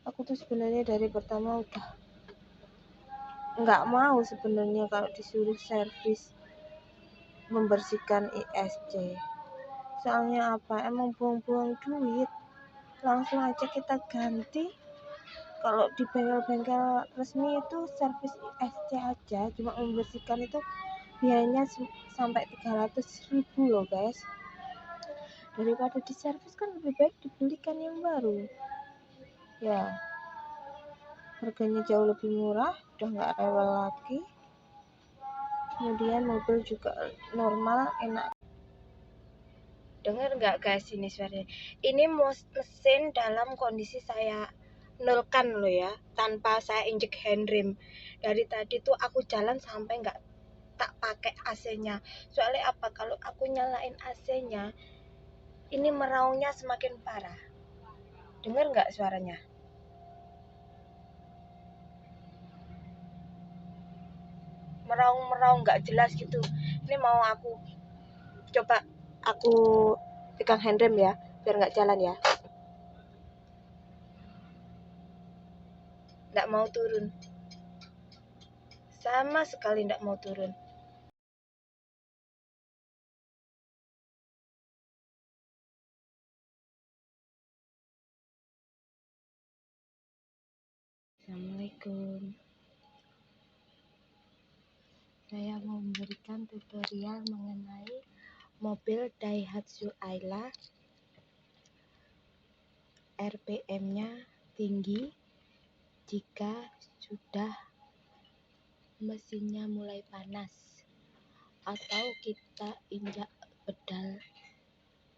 Aku tuh sebenarnya dari pertama udah nggak mau sebenarnya kalau disuruh servis membersihkan ISC. Soalnya apa? Emang buang-buang duit. Langsung aja kita ganti. Kalau di bengkel-bengkel resmi itu servis ISC aja cuma membersihkan itu biayanya sampai 300.000 loh guys. Daripada diservis kan lebih baik dibelikan yang baru ya, harganya jauh lebih murah, udah nggak rewel lagi, kemudian mobil juga normal, enak. Dengar nggak guys ini suaranya? Ini mesin dalam kondisi saya nolkan loh ya, tanpa saya injek handrem. Dari tadi tuh aku jalan sampai nggak tak pakai AC-nya. Soalnya apa? Kalau aku nyalain AC-nya, ini meraungnya semakin parah. Dengar nggak suaranya? Meraung-meraung nggak jelas gitu. Ini mau aku coba aku pegang handrem ya, biar nggak jalan ya. Nggak mau turun. Sama sekali nggak mau turun. Assalamualaikum. Saya mau memberikan tutorial mengenai mobil Daihatsu Ayla. RPM-nya tinggi jika sudah mesinnya mulai panas atau kita injak pedal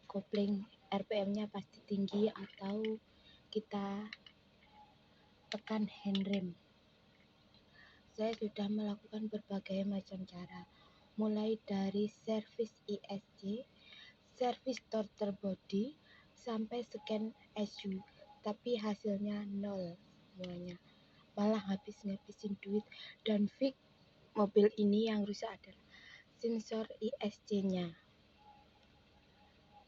kopling, RPM-nya pasti tinggi, atau kita tekan handrem. Saya sudah melakukan berbagai macam cara, mulai dari servis ISC, servis starter body, sampai scan SU, tapi hasilnya nol semuanya. Malah habis-ngabisin duit, dan fix mobil ini yang rusak adalah sensor ISC-nya.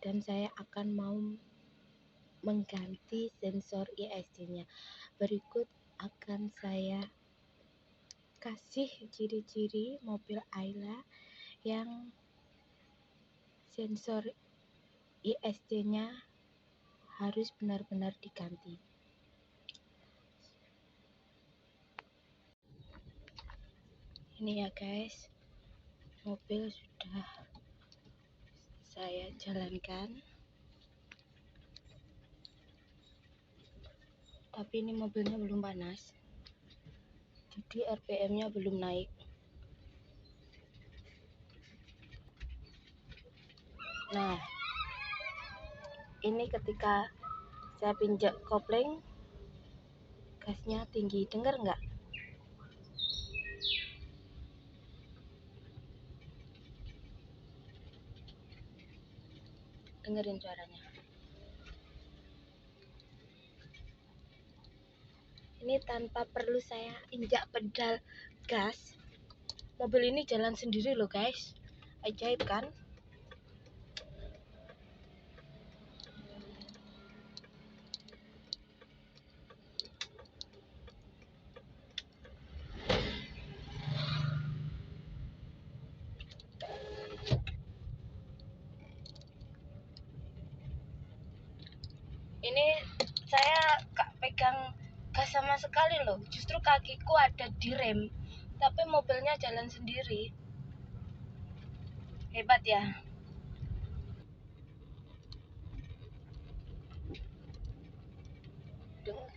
Dan saya akan mau mengganti sensor ISC-nya. Berikut akan saya kasih ciri-ciri mobil Ayla yang sensor ISC-nya harus benar-benar diganti. Ini ya guys, mobil sudah saya jalankan, tapi ini mobilnya belum panas, jadi RPM-nya belum naik. Nah, ini ketika saya pinjak kopling, gasnya tinggi. Dengar nggak? Dengerin suaranya. Ini tanpa perlu saya injak pedal gas, mobil ini jalan sendiri loh guys. Ajaib kan? Ini saya gak pegang gas sama sekali loh, justru kakiku ada di rem, tapi mobilnya jalan sendiri. Hebat ya.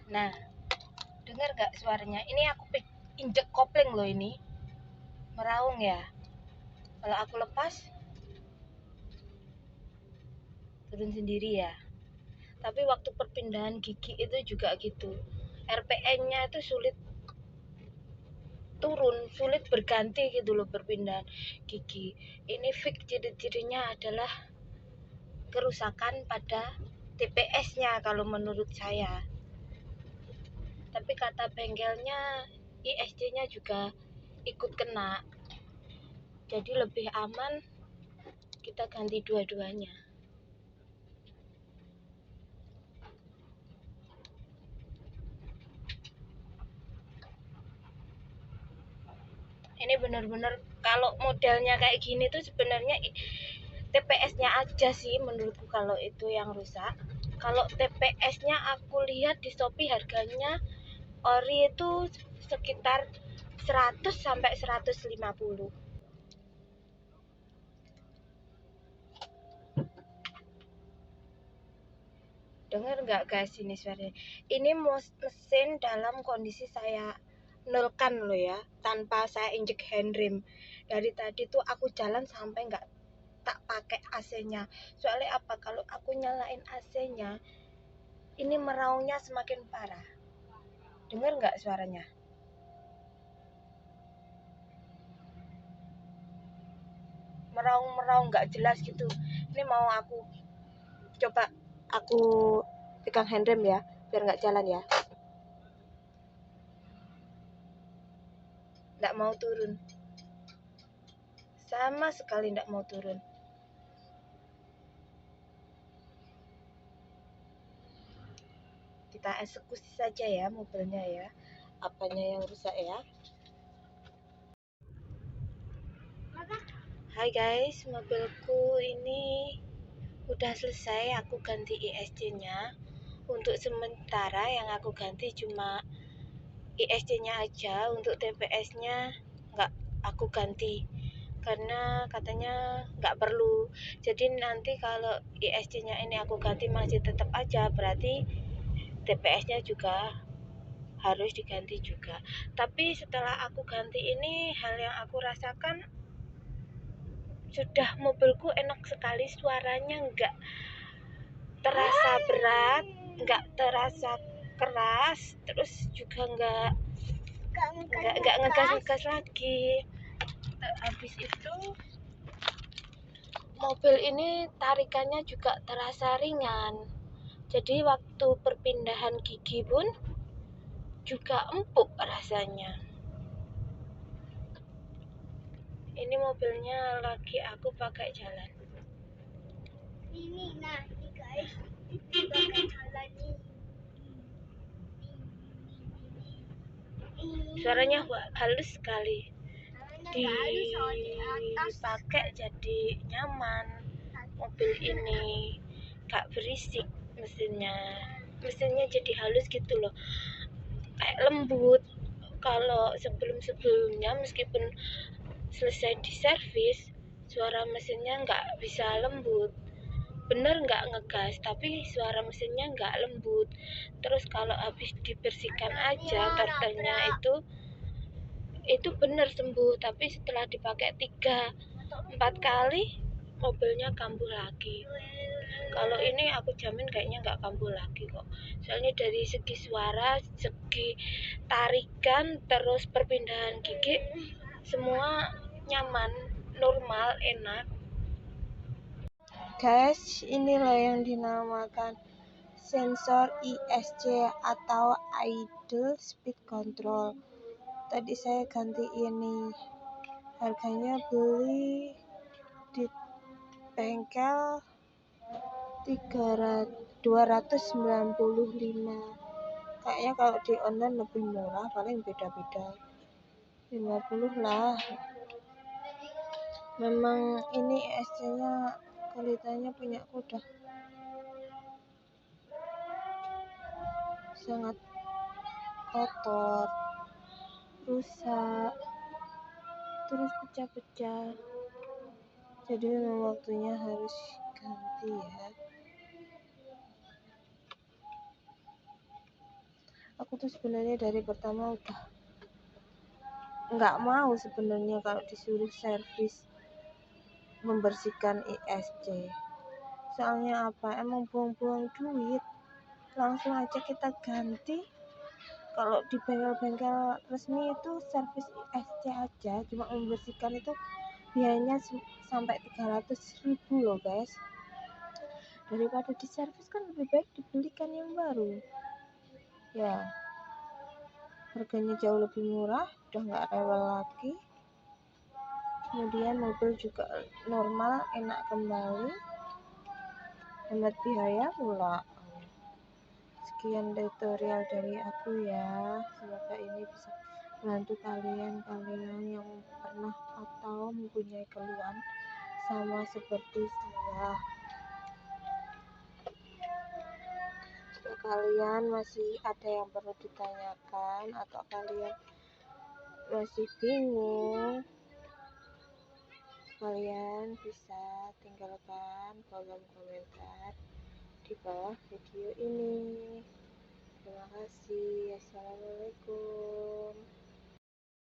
Nah, dengar gak suaranya? Ini aku injek kopling loh, ini meraung ya. Kalau aku lepas turun sendiri ya. Tapi waktu perpindahan gigi itu juga gitu, RPM-nya itu sulit turun, sulit berganti gitu loh perpindahan gigi. Ini fix ciri-cirinya adalah kerusakan pada TPS-nya kalau menurut saya. Tapi kata bengkelnya ISC-nya juga ikut kena. Jadi lebih aman kita ganti dua-duanya. ini bener-bener kalau modelnya kayak gini tuh sebenarnya TPS-nya aja sih menurutku kalau itu yang rusak. Kalau TPS-nya aku lihat di Shopee harganya ori itu sekitar 100 sampai 150. Dengar nggak guys ini suaranya? Ini mesin dalam kondisi saya nolkan loh ya, tanpa saya injek handrem. Dari tadi tuh aku jalan sampai nggak tak pakai AC-nya. Soalnya apa? Kalau aku nyalain AC-nya, ini meraungnya semakin parah. Dengar nggak suaranya? Meraung-meraung nggak jelas gitu. Ini mau aku coba aku pegang handrem ya, biar nggak jalan ya. Nggak mau turun. Sama sekali nggak mau turun. Kita eksekusi saja ya mobilnya ya. Apanya yang rusak ya? Hai guys, mobilku ini udah selesai. Aku ganti ISC-nya. Untuk sementara yang aku ganti cuma ISC-nya aja. Untuk TPS-nya nggak aku ganti karena katanya nggak perlu. Jadi nanti kalau ISC-nya ini aku ganti masih tetap aja, berarti TPS-nya juga harus diganti juga. Tapi setelah aku ganti ini, hal yang aku rasakan sudah mobilku enak sekali, suaranya nggak terasa berat, nggak terasa keras, terus juga nggak ngegas lagi. Habis itu mobil ini tarikannya juga terasa ringan, jadi waktu perpindahan gigi pun juga empuk rasanya. Ini mobilnya lagi aku pakai jalan. Ini nah guys, pakai jalan ini. Suaranya halus sekali. Dipakai jadi nyaman. Mobil ini gak berisik mesinnya jadi halus gitu loh, kayak lembut. Kalau sebelumnya meskipun selesai diservis, suara mesinnya nggak bisa lembut, bener nggak ngegas, tapi suara mesinnya nggak lembut. Terus kalau habis dibersihkan aja turtelnya itu bener sembuh, tapi setelah dipakai 3-4 kali mobilnya kambuh lagi. Kalau ini aku jamin kayaknya nggak kambuh lagi kok, soalnya dari segi suara, segi tarikan, terus perpindahan gigi semua nyaman, normal, enak. Guys, inilah yang dinamakan sensor ISC atau idle speed control. Tadi saya ganti ini, harganya beli di bengkel 295. Kayaknya kalau di online lebih murah, paling beda-beda 50 lah. Memang ini ISC-nya kualitasnya punya udah sangat kotor, rusak, terus pecah-pecah. Jadi memang waktunya harus ganti ya. Aku tuh sebenarnya dari pertama udah nggak mau sebenarnya kalau disuruh servis membersihkan ISC. Soalnya apa? Emang buang-buang duit. Langsung aja kita ganti. Kalau di bengkel-bengkel resmi itu servis ISC aja, cuma membersihkan itu biayanya sampai 300.000 loh guys. Daripada diservis kan lebih baik dibelikan yang baru ya, harganya jauh lebih murah, udah nggak rewel lagi, kemudian mobil juga normal, enak kembali, hemat biaya pula. Sekian tutorial dari aku ya, semoga ini bisa bantu kalian yang pernah atau mempunyai keluhan sama seperti saya. Jika kalian masih ada yang perlu ditanyakan atau kalian masih bingung, kalian bisa tinggalkan kolom komentar di bawah video ini. Terima kasih. Assalamualaikum.